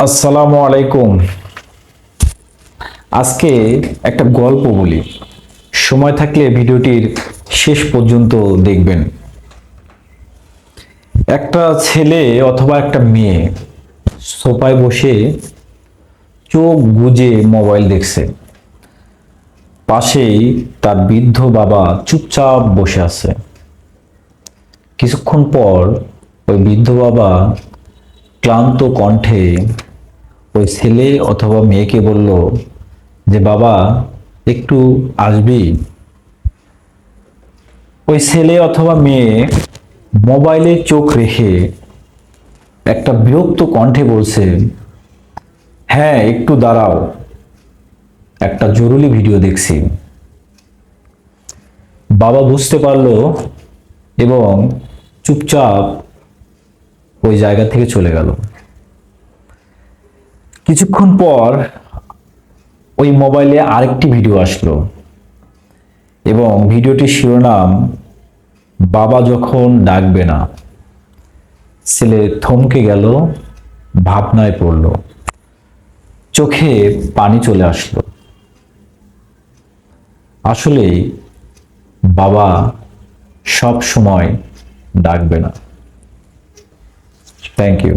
আসসালামু আলাইকুম। আজকে একটা গল্প বলি, সময় থাকলে ভিডিওটির শেষ পর্যন্ত দেখবেন। একটা ছেলে অথবা একটা মেয়ে সোফায় বসে চোখ বুজে মোবাইল দেখছে। পাশেই তার বৃদ্ধ বাবা চুপচাপ বসে আছে। কিছুক্ষণ পর ওই বৃদ্ধ বাবা ক্লান্ত কণ্ঠে ওই ছেলে অথবা মেয়েকে বলল যে, বাবা একটু আসবি? ওই ছেলে অথবা মেয়ে মোবাইলে চোখ রেখে একটা বিরক্ত কণ্ঠে বলছে, হ্যাঁ একটু দাঁড়াও, একটা জরুরি ভিডিও দেখছি। বাবা বুঝতে পারলো এবং চুপচাপ ওই জায়গা থেকে চলে গেল। কিছুক্ষণ পর ওই মোবাইলে আরেকটি ভিডিও আসলো এবং ভিডিওটির শিরোনাম, বাবা যখন ডাকবে না। ছেলে থমকে গেল, ভাবনায় পড়ল, চোখে পানি চলে আসলো। আসলেই বাবা সব সময় ডাকবে না। Thank you.